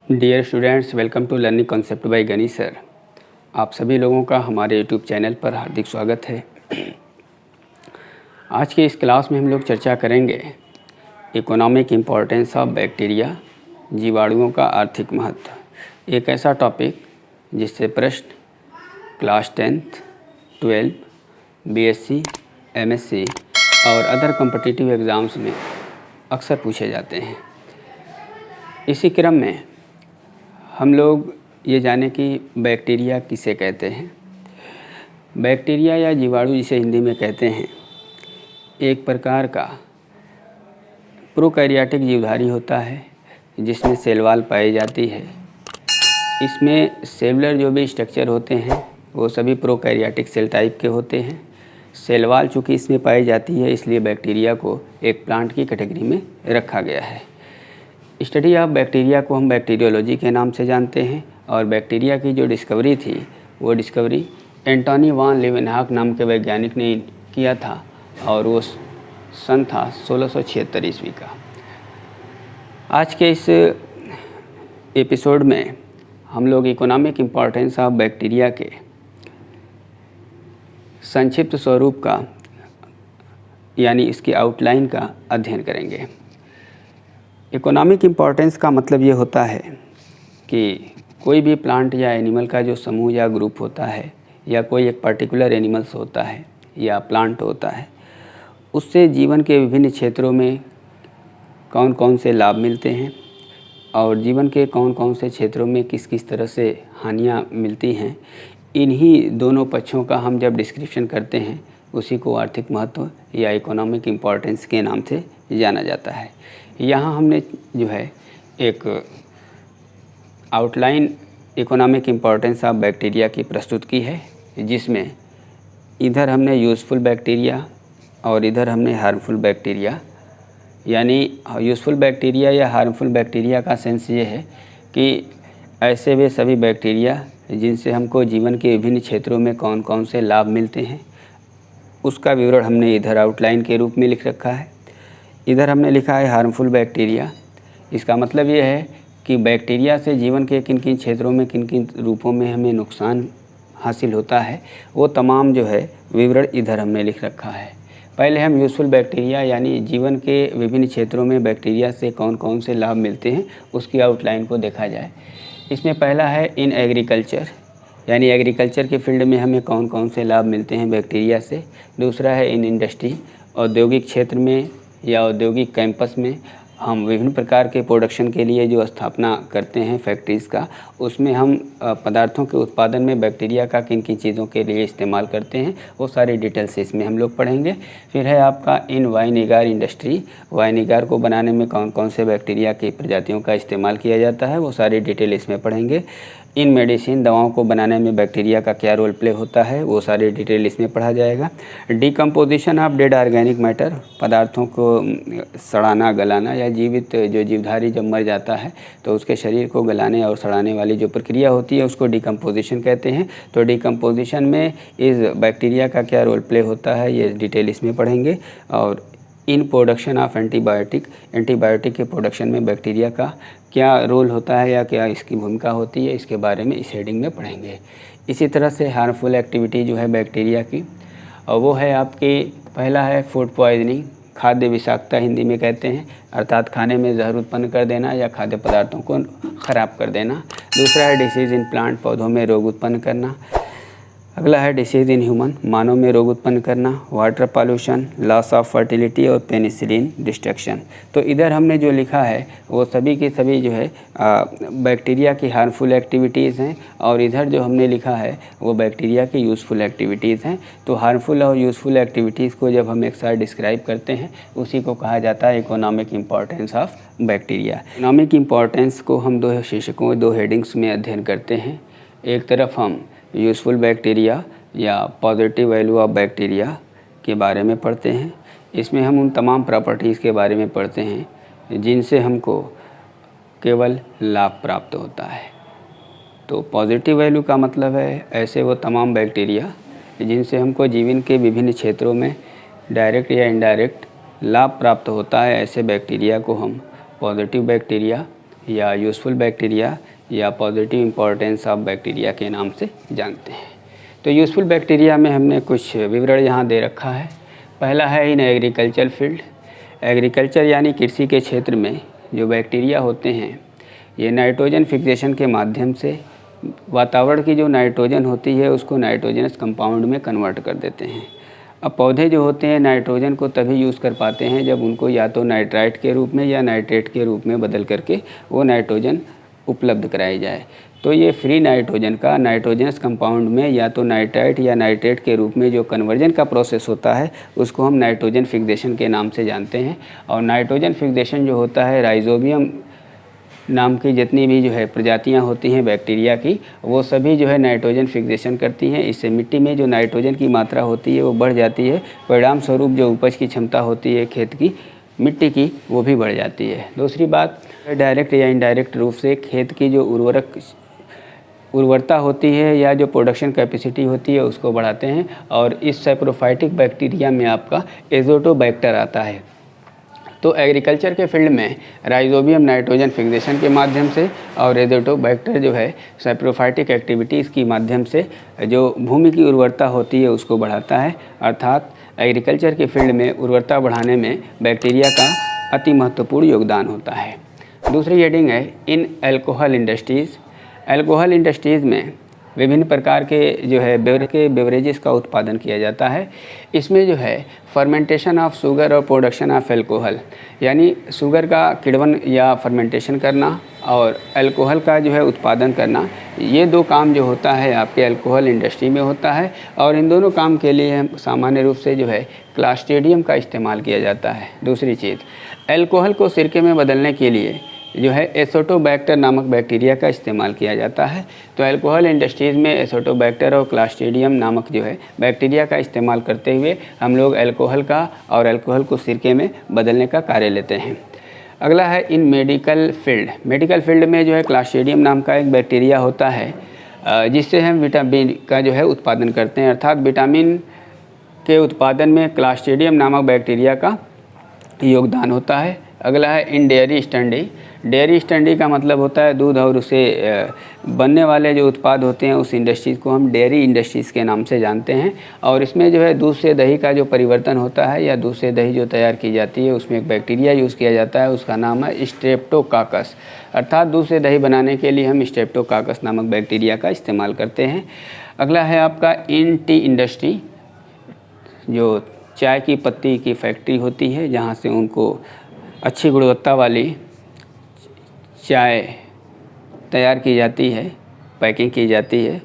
Dear students, welcome to learning concept by Gani sir. आप सभी लोगों का हमारे यूट्यूब चैनल पर हार्दिक स्वागत है। आज के इस क्लास में हम लोग चर्चा करेंगे इकोनॉमिक इम्पोर्टेंस ऑफ बैक्टीरिया, जीवाणुओं का आर्थिक महत्व। एक ऐसा टॉपिक जिससे प्रश्न क्लास 10th, 12, बीएससी, एमएससी और अदर कॉम्पिटिटिव एग्ज़ाम्स में अक्सर पूछे जाते हैं। इसी क्रम में हम लोग ये जाने कि बैक्टीरिया किसे कहते हैं। बैक्टीरिया या जीवाणु जिसे हिंदी में कहते हैं, एक प्रकार का प्रोकैरियोटिक जीवधारी होता है जिसमें सेल वॉल पाई जाती है। इसमें सेलुलर जो भी स्ट्रक्चर होते हैं वो सभी प्रोकैरियोटिक सेल टाइप के होते हैं। सेल वॉल चूँकि इसमें पाई जाती है इसलिए बैक्टीरिया को एक प्लांट की कैटेगरी में रखा गया है। स्टडी ऑफ बैक्टीरिया को हम बैक्टीरियोलॉजी के नाम से जानते हैं और बैक्टीरिया की जो डिस्कवरी थी वो डिस्कवरी एंटोनी वान लीवेनहॉक नाम के वैज्ञानिक ने किया था और वो सन था 1676 ईस्वी का। आज के इस एपिसोड में हम लोग इकोनॉमिक इम्पोर्टेंस ऑफ बैक्टीरिया के संक्षिप्त स्वरूप का यानी इसकी आउटलाइन का अध्ययन करेंगे। इकोनॉमिक इम्पोर्टेंस का मतलब ये होता है कि कोई भी प्लांट या एनिमल का जो समूह या ग्रुप होता है या कोई एक पर्टिकुलर एनिमल्स होता है या प्लांट होता है, उससे जीवन के विभिन्न क्षेत्रों में कौन कौन से लाभ मिलते हैं और जीवन के कौन कौन से क्षेत्रों में किस किस तरह से हानियाँ मिलती हैं, इन्हीं दोनों पक्षों का हम जब डिस्क्रिप्शन करते हैं उसी को आर्थिक महत्व या इकोनॉमिक इम्पोर्टेंस के नाम से जाना जाता है। यहाँ हमने जो है एक outline economic importance of bacteria की प्रस्तुत की है, जिसमें इधर हमने यूज़फुल बैक्टीरिया और इधर हमने हार्मफुल बैक्टीरिया, यानी यूज़फुल बैक्टीरिया या हार्मफुल बैक्टीरिया का सेंस ये है कि ऐसे वे सभी बैक्टीरिया जिनसे हमको जीवन के विभिन्न क्षेत्रों में कौन कौन से लाभ मिलते हैं उसका विवरण हमने इधर आउटलाइन के रूप में लिख रखा है। इधर हमने लिखा है हार्मफुल बैक्टीरिया। इसका मतलब ये है कि बैक्टीरिया से जीवन के किन किन क्षेत्रों में किन किन रूपों में हमें नुकसान हासिल होता है वो तमाम जो है विवरण इधर हमने लिख रखा है। पहले हम यूज़फुल बैक्टीरिया यानी जीवन के विभिन्न क्षेत्रों में बैक्टीरिया से कौन कौन से लाभ मिलते हैं उसकी आउटलाइन को देखा जाए। इसमें पहला है इन एग्रीकल्चर, यानी एग्रीकल्चर के फील्ड में हमें कौन कौन से लाभ मिलते हैं बैक्टीरिया से। दूसरा है इन इंडस्ट्री, औद्योगिक क्षेत्र में या औद्योगिक कैंपस में हम विभिन्न प्रकार के प्रोडक्शन के लिए जो स्थापना करते हैं फैक्ट्रीज़ का, उसमें हम पदार्थों के उत्पादन में बैक्टीरिया का किन किन चीज़ों के लिए इस्तेमाल करते हैं वो सारी डिटेल्स इसमें हम लोग पढ़ेंगे। फिर है आपका इन वाइनिगार इंडस्ट्री, वाइनिगार को बनाने में कौन कौन से बैक्टीरिया की प्रजातियों का इस्तेमाल किया जाता है वो सारी डिटेल इसमें पढ़ेंगे। इन मेडिसिन, दवाओं को बनाने में बैक्टीरिया का क्या रोल प्ले होता है वो सारे डिटेल इसमें पढ़ा जाएगा। Decomposition of dead organic matter, पदार्थों को सड़ाना गलाना या जीवित जो जीवधारी जब मर जाता है तो उसके शरीर को गलाने और सड़ाने वाली जो प्रक्रिया होती है उसको डिकम्पोजिशन कहते हैं। तो डिकम्पोजिशन में इस बैक्टीरिया का क्या रोल प्ले होता है ये डिटेल इसमें पढ़ेंगे। और in production of antibiotic, antibiotic के प्रोडक्शन में बैक्टीरिया का क्या रोल होता है या क्या इसकी भूमिका होती है इसके बारे में इस हेडिंग में पढ़ेंगे। इसी तरह से हार्मफुल एक्टिविटी जो है बैक्टीरिया की, और वो है आपकी पहला है फूड पॉइजनिंग, खाद्य विषाक्तता हिंदी में कहते हैं, अर्थात खाने में जहर उत्पन्न कर देना या खाद्य पदार्थों को ख़राब कर देना। दूसरा है डिसीज़ इन प्लांट, पौधों में रोग उत्पन्न करना। अगला है डिसीज़ इन ह्यूमन, मानव में रोग उत्पन्न करना। Water pollution, loss of fertility और पेनिसिलिन डिस्ट्रक्शन। तो इधर हमने जो लिखा है वो सभी के सभी जो है बैक्टीरिया की हार्मफुल एक्टिविटीज़ हैं और इधर जो हमने लिखा है वो बैक्टीरिया की यूज़फुल एक्टिविटीज़ हैं। तो हार्मफुल और यूज़फुल एक्टिविटीज़ को जब हम एक साथ डिस्क्राइब करते हैं उसी को कहा जाता है economic importance of bacteria. Economic importance को हम दो शीर्षकों, दो हेडिंग्स में अध्ययन करते हैं। एक तरफ हम यूज़फुल बैक्टीरिया या पॉजिटिव वैल्यू ऑफ बैक्टीरिया के बारे में पढ़ते हैं। इसमें हम उन तमाम प्रॉपर्टीज़ के बारे में पढ़ते हैं जिनसे हमको केवल लाभ प्राप्त होता है। तो पॉजिटिव वैल्यू का मतलब है ऐसे वो तमाम बैक्टीरिया जिनसे हमको जीवन के विभिन्न क्षेत्रों में डायरेक्ट या इनडायरेक्ट लाभ प्राप्त होता है, ऐसे बैक्टीरिया को हम पॉजिटिव बैक्टीरिया या यूज़फुल बैक्टीरिया या पॉजिटिव इम्पोर्टेंस ऑफ बैक्टीरिया के नाम से जानते हैं। तो यूज़फुल बैक्टीरिया में हमने कुछ विवरण यहाँ दे रखा है। पहला है इन एग्रीकल्चर फील्ड। एग्रीकल्चर यानी कृषि के क्षेत्र में जो बैक्टीरिया होते हैं ये नाइट्रोजन फिक्सेशन के माध्यम से वातावरण की जो नाइट्रोजन होती है उसको नाइट्रोजनस कंपाउंड में कन्वर्ट कर देते हैं। अब पौधे जो होते हैं नाइट्रोजन को तभी यूज़ कर पाते हैं जब उनको या तो नाइट्राइट के रूप में या नाइट्रेट के रूप में बदल करके वो नाइट्रोजन उपलब्ध कराई जाए। तो ये फ्री नाइट्रोजन का नाइट्रोजनस कंपाउंड में या तो नाइट्राइट या नाइट्रेट के रूप में जो कन्वर्जन का प्रोसेस होता है उसको हम नाइट्रोजन फिक्सेशन के नाम से जानते हैं। और नाइट्रोजन फिक्सेशन जो होता है राइजोबियम नाम की जितनी भी जो है प्रजातियां होती हैं बैक्टीरिया की वो सभी जो है नाइट्रोजन फिक्सेशन करती हैं। इससे मिट्टी में जो नाइट्रोजन की मात्रा होती है वो बढ़ जाती है। परिणाम स्वरूप जो उपज की क्षमता होती है खेत की मिट्टी की वो भी बढ़ जाती है। दूसरी बात डायरेक्ट या इनडायरेक्ट रूप से खेत की जो उर्वरता होती है या जो प्रोडक्शन कैपेसिटी होती है उसको बढ़ाते हैं। और इस सैप्रोफाइटिक बैक्टीरिया में आपका एजोटोबैक्टर आता है। तो एग्रीकल्चर के फील्ड में राइजोबियम नाइट्रोजन फिक्सेशन के माध्यम से और एजोटोबैक्टर जो है सैप्रोफाइटिक एक्टिविटीज़ की माध्यम से जो भूमि की उर्वरता होती है उसको बढ़ाता है। अर्थात एग्रीकल्चर के फील्ड में उर्वरता बढ़ाने में बैक्टीरिया का अति महत्वपूर्ण योगदान होता है। दूसरी हेडिंग है इन अल्कोहल इंडस्ट्रीज़। अल्कोहल इंडस्ट्रीज़ में विभिन्न प्रकार के जो है बेवरेजेस का उत्पादन किया जाता है। इसमें जो है फर्मेंटेशन ऑफ शुगर और प्रोडक्शन ऑफ अल्कोहल यानी शुगर का किण्वन या फर्मेंटेशन करना और अल्कोहल का जो है उत्पादन करना, ये दो काम जो होता है आपके अल्कोहल इंडस्ट्री में होता है। और इन दोनों काम के लिए सामान्य रूप से जो है क्लास्ट्रीडियम का इस्तेमाल किया जाता है। दूसरी चीज़, अल्कोहल को सिरके में बदलने के लिए जो है एसोटोबैक्टर नामक बैक्टीरिया का इस्तेमाल किया जाता है। तो अल्कोहल इंडस्ट्रीज़ में एसोटोबैक्टर और क्लास्ट्रीडियम नामक जो है बैक्टीरिया का इस्तेमाल करते हुए हम लोग अल्कोहल का और अल्कोहल को सिरके में बदलने का कार्य लेते हैं। अगला है इन मेडिकल फील्ड। मेडिकल फील्ड में जो है क्लास्ट्रीडियम नाम का एक बैक्टीरिया होता है जिससे हम विटामिन का जो है उत्पादन करते हैं। अर्थात विटामिन के उत्पादन में क्लास्ट्रीडियम नामक बैक्टीरिया का योगदान होता है। अगला है इन डेयरी स्टैंडी। डेयरी स्टैंडी का मतलब होता है दूध और उसे बनने वाले जो उत्पाद होते हैं उस इंडस्ट्रीज़ को हम डेयरी इंडस्ट्रीज़ के नाम से जानते हैं। और इसमें जो है दूध से दही का जो परिवर्तन होता है या दूध से दही जो तैयार की जाती है उसमें एक बैक्टीरिया यूज़ किया जाता है, उसका नाम है स्ट्रेप्टोकाकस। अर्थात दूध से दही बनाने के लिए हम स्ट्रेप्टोकाकस नामक बैक्टीरिया का इस्तेमाल करते हैं। अगला है आपका इन टी इंडस्ट्री, जो चाय की पत्ती की फैक्ट्री होती है जहाँ से उनको अच्छी गुणवत्ता वाली चाय तैयार की जाती है, पैकिंग की जाती है,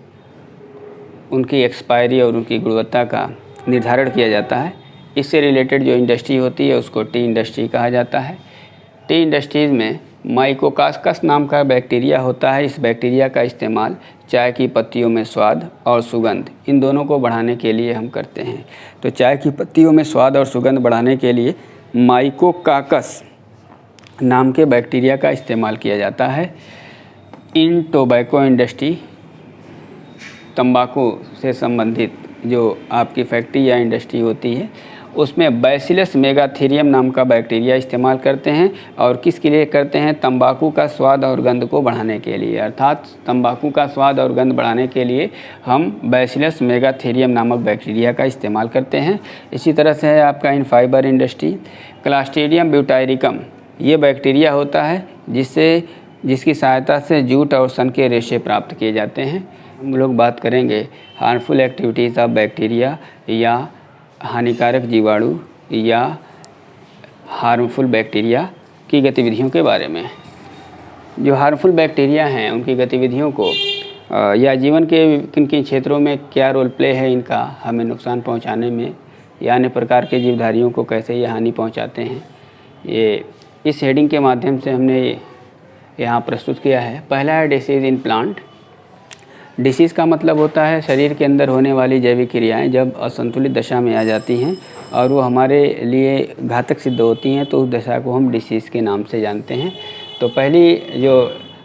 उनकी एक्सपायरी और उनकी गुणवत्ता का निर्धारण किया जाता है। इससे रिलेटेड जो इंडस्ट्री होती है उसको टी इंडस्ट्री कहा जाता है। टी इंडस्ट्रीज़ में माइकोकास्कस नाम का बैक्टीरिया होता है। इस बैक्टीरिया का इस्तेमाल चाय की पत्तियों में स्वाद और सुगंध इन दोनों को बढ़ाने के लिए हम करते हैं। तो चाय की पत्तियों में स्वाद और सुगंध बढ़ाने के लिए माइकोकाकस नाम के बैक्टीरिया का इस्तेमाल किया जाता है। इन टोबैको इंडस्ट्री, तंबाकू से संबंधित जो आपकी फैक्ट्री या इंडस्ट्री होती है उसमें बैसिलस मेगाथीरियम नाम का बैक्टीरिया इस्तेमाल करते हैं। और किसके लिए करते हैं? तंबाकू का स्वाद और गंध को बढ़ाने के लिए। अर्थात तंबाकू का स्वाद और गंध बढ़ाने के लिए हम बैसिलस मेगाथीरियम नामक बैक्टीरिया का इस्तेमाल करते हैं। इसी तरह से है आपका इन फाइबर इंडस्ट्री। क्लास्ट्रीडियम ब्यूटाइरिकम ये बैक्टीरिया होता है जिसकी सहायता से जूट और सन के रेशे प्राप्त किए जाते हैं। हम लोग बात करेंगे हार्मफुल एक्टिविटीज़ ऑफ बैक्टीरिया या हानिकारक जीवाणु या हार्मफुल बैक्टीरिया की गतिविधियों के बारे में। जो हार्मफुल बैक्टीरिया हैं उनकी गतिविधियों को या जीवन के किन किन क्षेत्रों में क्या रोल प्ले है इनका हमें नुकसान पहुंचाने में या अन्य प्रकार के जीवधारियों को कैसे ये हानि पहुंचाते हैं, ये इस हेडिंग के माध्यम से हमने यहाँ प्रस्तुत किया है। पहला है डिसीज़ इन प्लांट। डिसीज़ का मतलब होता है शरीर के अंदर होने वाली जैविक क्रियाएं जब असंतुलित दशा में आ जाती हैं और वो हमारे लिए घातक सिद्ध होती हैं तो उस दशा को हम डिसीज़ के नाम से जानते हैं। तो पहली जो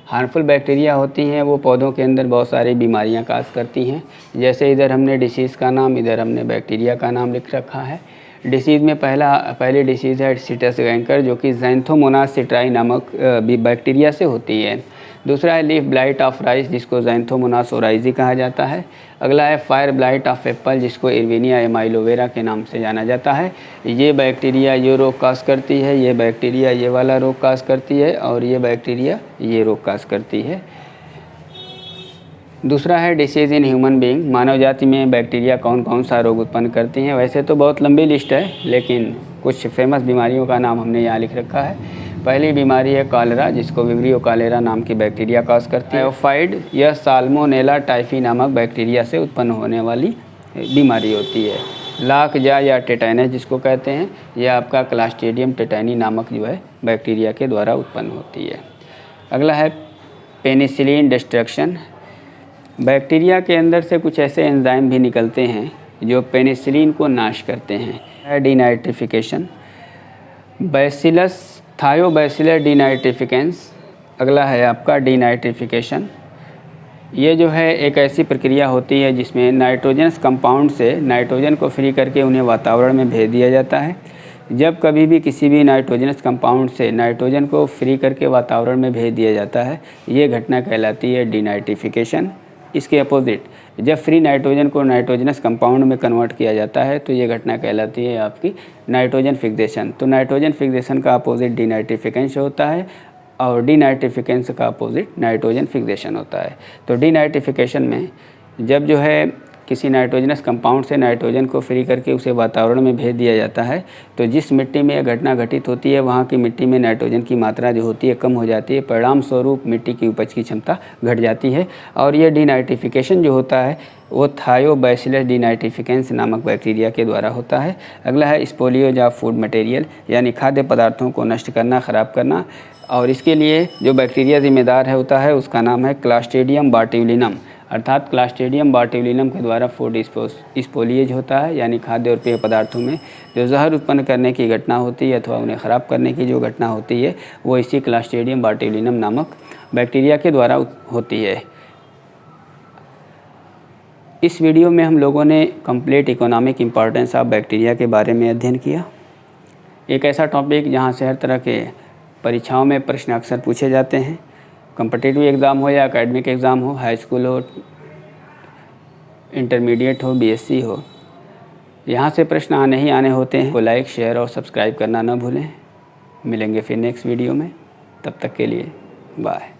हार्मफुल बैक्टीरिया होती हैं वो पौधों के अंदर बहुत सारी बीमारियां काज करती हैं। जैसे इधर हमने डिसीज़ का नाम, इधर हमने बैक्टीरिया का नाम लिख रखा है। डिसीज़ में पहली डिसीज़ है सिटस गैंकर, जो कि ज़ैंथोमोनास सिट्राई नामक बैक्टीरिया से होती है। दूसरा है लीफ ब्लाइट ऑफ राइस, जिसको ज़ैंथोमोनास ओराइज़ी कहा जाता है। अगला है फायर ब्लाइट ऑफ एप्पल, जिसको इरविनिया एमाइलोवेरा के नाम से जाना जाता है। ये बैक्टीरिया ये रोग काज करती है, ये बैक्टीरिया ये वाला रोग काज करती है, और ये बैक्टीरिया ये रोग काज करती है। दूसरा है डिसीज़ इन ह्यूमन बीइंग, मानव जाति में बैक्टीरिया कौन कौन सा रोग उत्पन्न करती हैं। वैसे तो बहुत लंबी लिस्ट है, लेकिन कुछ फेमस बीमारियों का नाम हमने यहाँ लिख रखा है। पहली बीमारी है कॉलेरा, जिसको विब्रियो कॉलेरा नाम की बैक्टीरिया काज करती है। टाइफाइड, यह साल्मोनेला टाइफी नामक बैक्टीरिया से उत्पन्न होने वाली बीमारी होती है। लाख जा या टेटाइनस जिसको कहते हैं, यह आपका क्लास्ट्रीडियम टेटानी नामक जो है बैक्टीरिया के द्वारा उत्पन्न होती है। अगला है पेनिसिलिन डिस्ट्रक्शन। बैक्टीरिया के अंदर से कुछ ऐसे एंजाइम भी निकलते हैं जो पेनिसिलिन को नाश करते हैं। Denitrification, bacillus thiobacillus denitrificans. अगला है आपका डीनाइट्रिफिकेशन। ये जो है एक ऐसी प्रक्रिया होती है जिसमें नाइट्रोजनस कंपाउंड से नाइट्रोजन को फ्री करके उन्हें वातावरण में भेज दिया जाता है। जब कभी भी किसी भी नाइट्रोजनस कंपाउंड से नाइट्रोजन को फ्री करके वातावरण में भेज दिया जाता है, ये घटना कहलाती है डीनाइट्रिफिकेशन। इसके अपोजिट, जब फ्री नाइट्रोजन को नाइट्रोजनस कंपाउंड में कन्वर्ट किया जाता है तो ये घटना कहलाती है आपकी नाइट्रोजन फिक्सेशन। तो नाइट्रोजन फिक्सेशन का अपोजिट डीनाइट्रिफिकेंस होता है, और डीनाइट्रिफिकेंस का अपोजिट नाइट्रोजन फिक्सेशन होता है। तो डीनाइट्रिफिकेशन में जब जो है किसी नाइट्रोजनस कंपाउंड से नाइट्रोजन को फ्री करके उसे वातावरण में भेज दिया जाता है, तो जिस मिट्टी में यह घटना घटित होती है वहाँ की मिट्टी में नाइट्रोजन की मात्रा जो होती है कम हो जाती है। परिणाम स्वरूप मिट्टी की उपज की क्षमता घट जाती है, और यह डीनाइट्रिफिकेशन जो होता है वो थायोबैसिलस डीनाइट्रिफिकेंस नामक बैक्टीरिया के द्वारा होता है। अगला है स्पोलियोज ऑफ फूड मटेरियल, यानी खाद्य पदार्थों को नष्ट करना, ख़राब करना, और इसके लिए जो बैक्टीरिया जिम्मेदार है होता है उसका नाम है क्लास्ट्रीडियम बार्टिउलिनम। अर्थात क्लास्ट्रीडियम बार्टिउलिनम के द्वारा फूड स्पोलिएज होता है, यानी खाद्य और पेय पदार्थों में जो जहर उत्पन्न करने की घटना होती है अथवा उन्हें ख़राब करने की जो घटना होती है वो इसी क्लास्ट्रीडियम बार्टिउलिनम नामक बैक्टीरिया के द्वारा होती है। इस वीडियो में हम लोगों ने complete economic importance of bacteria के बारे में अध्ययन किया। एक ऐसा टॉपिक जहाँ से हर तरह के परीक्षाओं में प्रश्न अक्सर पूछे जाते हैं, कॉम्पिटिटिव एग्ज़ाम हो या एकेडमिक एग्ज़ाम हो, हाई स्कूल हो, इंटरमीडिएट हो, बीएससी हो, यहाँ से प्रश्न आने ही आने होते हैं। को लाइक, शेयर और सब्सक्राइब करना न भूलें। मिलेंगे फिर नेक्स्ट वीडियो में, तब तक के लिए बाय।